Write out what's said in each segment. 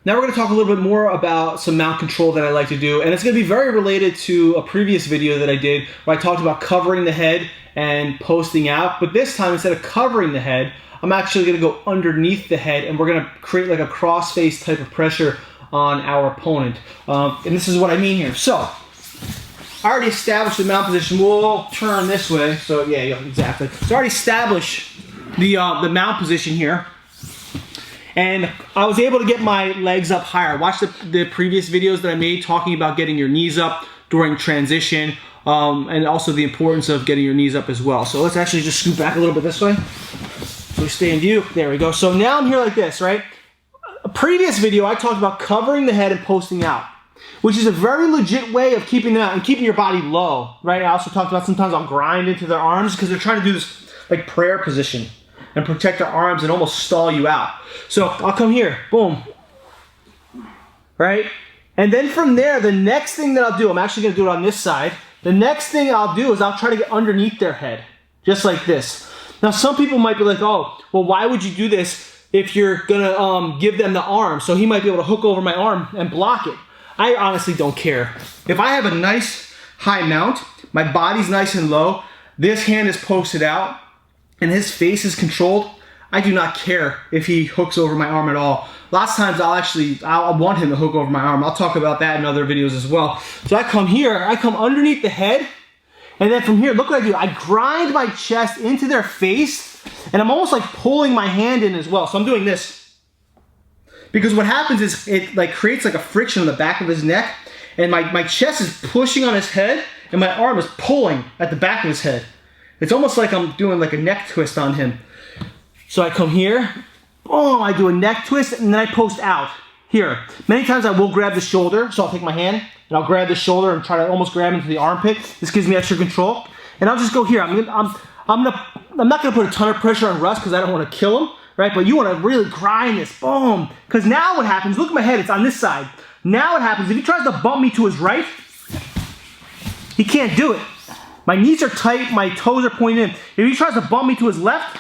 Now we're going to talk a little bit more about some mount control that I like to do, and it's going to be very related to a previous video that I did where I talked about covering the head and posting out, but this time instead of covering the head, I'm actually going to go underneath the head and we're going to create like a cross-face type of pressure on our opponent. And this is what I mean here. So, I already established the mount position. We'll turn this way. So yeah, exactly. So I already established the mount position here. And I was able to get my legs up higher. Watch the previous videos that I made talking about getting your knees up during transition, and also the importance of getting your knees up as well. So let's actually just scoot back a little bit this way. So we stay in view. There we go. So now I'm here like this, right? A previous video, I talked about covering the head and posting out, which is a very legit way of keeping them out and keeping your body low, right? I also talked about sometimes I'll grind into their arms because they're trying to do this like prayer position and protect their arms and almost stall you out. So I'll come here, boom, right? And then from there, the next thing that I'll do, I'm actually gonna do it on this side. The next thing I'll do is I'll try to get underneath their head, just like this. Now some people might be like, oh, well, why would you do this if you're gonna give them the arm? So he might be able to hook over my arm and block it. I honestly don't care. If I have a nice high mount, my body's nice and low, this hand is posted out, and his face is controlled, I do not care if he hooks over my arm at all. Lots of times I'll want him to hook over my arm. I'll talk about that in other videos as well. So I come here, I come underneath the head, and then from here, look what I do. I grind my chest into their face, and I'm almost like pulling my hand in as well. So I'm doing this. Because what happens is it like creates like a friction on the back of his neck, and my chest is pushing on his head, and my arm is pulling at the back of his head. It's almost like I'm doing like a neck twist on him. So I come here, boom, I do a neck twist, and then I post out here. Many times I will grab the shoulder, so I'll take my hand, and I'll grab the shoulder and try to almost grab into the armpit. This gives me extra control. And I'll just go here. I'm not gonna put a ton of pressure on Russ because I don't want to kill him, right? But you want to really grind this, boom. Because now what happens, look at my head, it's on this side. Now what happens, if he tries to bump me to his right, he can't do it. My knees are tight, my toes are pointed in. If he tries to bump me to his left,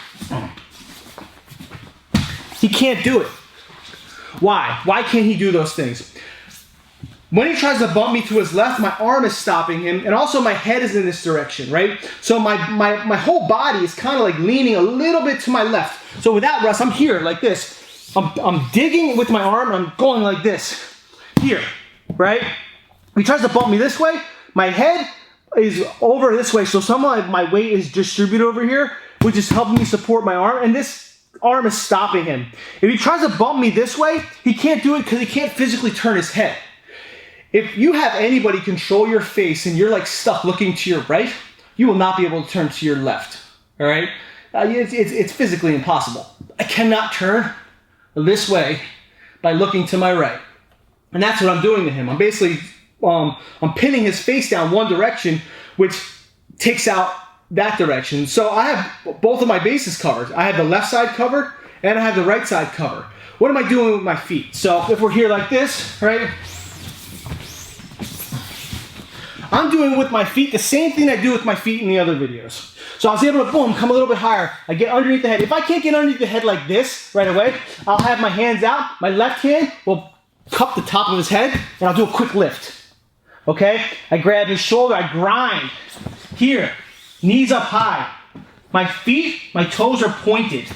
he can't do it. Why? Why can't he do those things? When he tries to bump me to his left, my arm is stopping him, and also my head is in this direction, right? So my whole body is kind of like leaning a little bit to my left. So without Russ, I'm here like this. I'm digging with my arm, and I'm going like this. Here, right? If he tries to bump me this way, my head is over this way, so some of my weight is distributed over here, which is helping me support my arm, and this arm is stopping him. If he tries to bump me this way, he can't do it because he can't physically turn his head. If you have anybody control your face and you're like stuck looking to your right, you will not be able to turn to your left, all right? It's physically impossible. I cannot turn this way by looking to my right. And that's what I'm doing to him. I'm basically I'm pinning his face down one direction, which takes out that direction. So I have both of my bases covered. I have the left side covered, and I have the right side covered. What am I doing with my feet? So if we're here like this, right? I'm doing with my feet the same thing I do with my feet in the other videos. So I was able to, boom, come a little bit higher. I get underneath the head. If I can't get underneath the head like this right away, I'll have my hands out. My left hand will cup the top of his head, and I'll do a quick lift. Okay? I grab his shoulder, I grind. Here, knees up high. My feet, my toes are pointed.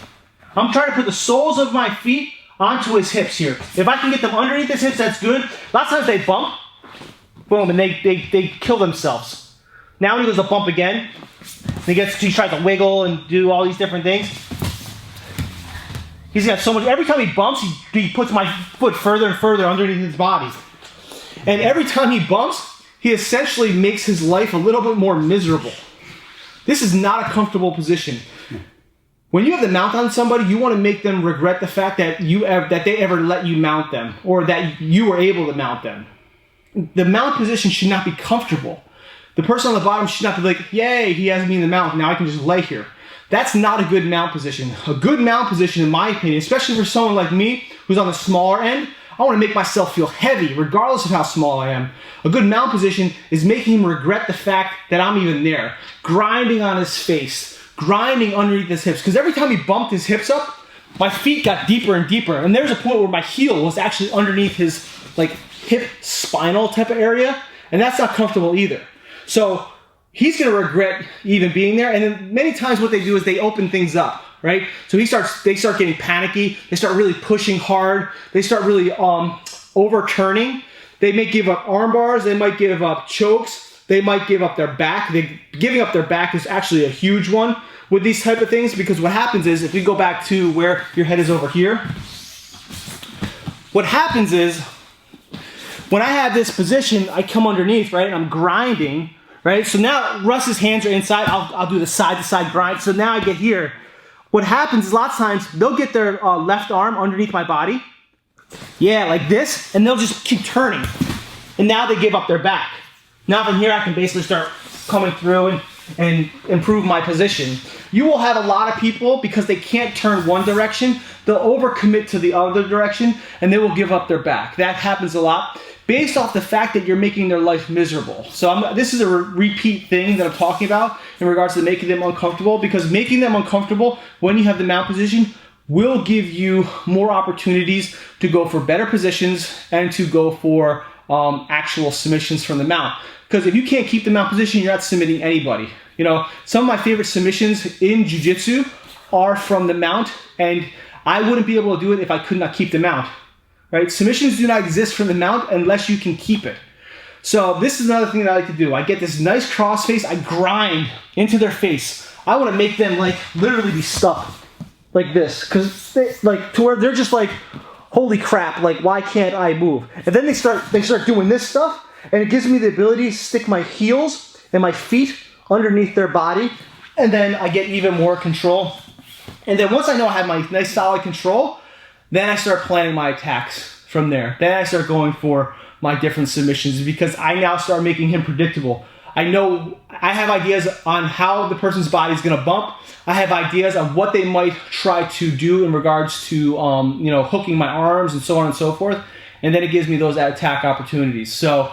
I'm trying to put the soles of my feet onto his hips here. If I can get them underneath his hips, that's good. Lots of times they bump, boom, and they kill themselves. Now when he goes to bump again, he tries to wiggle and do all these different things. He's got so much, every time he bumps, he puts my foot further and further underneath his body. And every time he bumps, he essentially makes his life a little bit more miserable. This is not a comfortable position. When you have the mount on somebody, you want to make them regret the fact that they ever let you mount them, or that you were able to mount them. The mount position should not be comfortable. The person on the bottom should not be like, yay, he has me in the mount, now I can just lay here. That's not a good mount position. A good mount position, in my opinion, especially for someone like me who's on the smaller end, I want to make myself feel heavy, regardless of how small I am. A good mount position is making him regret the fact that I'm even there. Grinding on his face, grinding underneath his hips. Because every time he bumped his hips up, my feet got deeper and deeper. And there's a point where my heel was actually underneath his like hip spinal type of area. And that's not comfortable either. So he's going to regret even being there. And then many times what they do is they open things up, right? So they start getting panicky. They start really pushing hard. They start really overturning. They may give up arm bars. They might give up chokes. They might give up their back. Giving up their back is actually a huge one with these type of things, because what happens is, if we go back to where your head is over here, what happens is when I have this position, I come underneath, right, and I'm grinding, right? So now Russ's hands are inside. I'll do the side-to-side grind. So now I get here. What happens is lots of times they'll get their left arm underneath my body. Yeah, like this, and they'll just keep turning. And now they give up their back. Now from here I can basically start coming through and improve my position. You will have a lot of people, because they can't turn one direction, they'll overcommit to the other direction, and they will give up their back. That happens a lot, based off the fact that you're making their life miserable. So this is a repeat thing that I'm talking about in regards to making them uncomfortable, because making them uncomfortable when you have the mount position will give you more opportunities to go for better positions and to go for actual submissions from the mount. Because if you can't keep the mount position, you're not submitting anybody. You know, some of my favorite submissions in jiu-jitsu are from the mount, and I wouldn't be able to do it if I could not keep the mount. Right? Submissions do not exist from the mount unless you can keep it. So this is another thing that I like to do. I get this nice cross face, I grind into their face. I want to make them like literally be stuck like this, because like to where they're just like, holy crap, like why can't I move? And then they start doing this stuff, and it gives me the ability to stick my heels and my feet underneath their body, and then I get even more control. And then once I know I have my nice solid control, then I start planning my attacks from there. Then I start going for my different submissions, because I now start making him predictable. I know I have ideas on how the person's body is going to bump. I have ideas on what they might try to do in regards to you know, hooking my arms and so on and so forth. And then it gives me those attack opportunities. So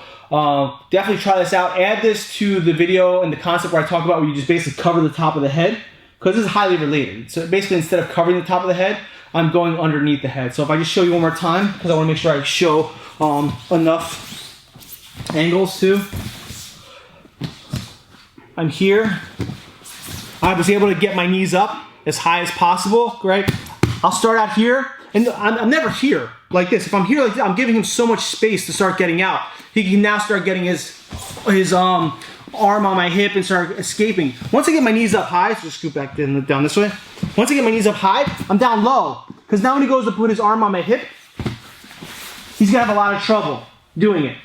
definitely try this out. Add this to the video and the concept where I talk about where you just basically cover the top of the head, because this is highly related. So basically, instead of covering the top of the head, I'm going underneath the head. So if I just show you one more time, because I want to make sure I show enough angles too. I'm here. I was able to get my knees up as high as possible, right? I'll start out here, and I'm never here like this. If I'm here like this, I'm giving him so much space to start getting out. He can now start getting his arm on my hip and start escaping. Once I get my knees up high, so just scoot back down this way. Once I get my knees up high, I'm down low. Because now when he goes to put his arm on my hip, he's gonna have a lot of trouble doing it,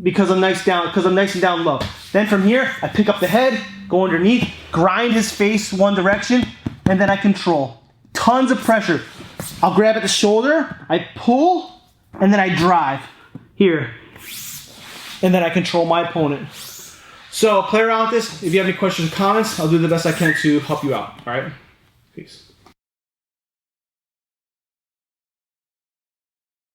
because I'm nice and down low. Then from here, I pick up the head, go underneath, grind his face one direction, and then I control. Tons of pressure. I'll grab at the shoulder, I pull, and then I drive. Here. And then I control my opponent. So play around with this. If you have any questions or comments, I'll do the best I can to help you out. All right? Peace.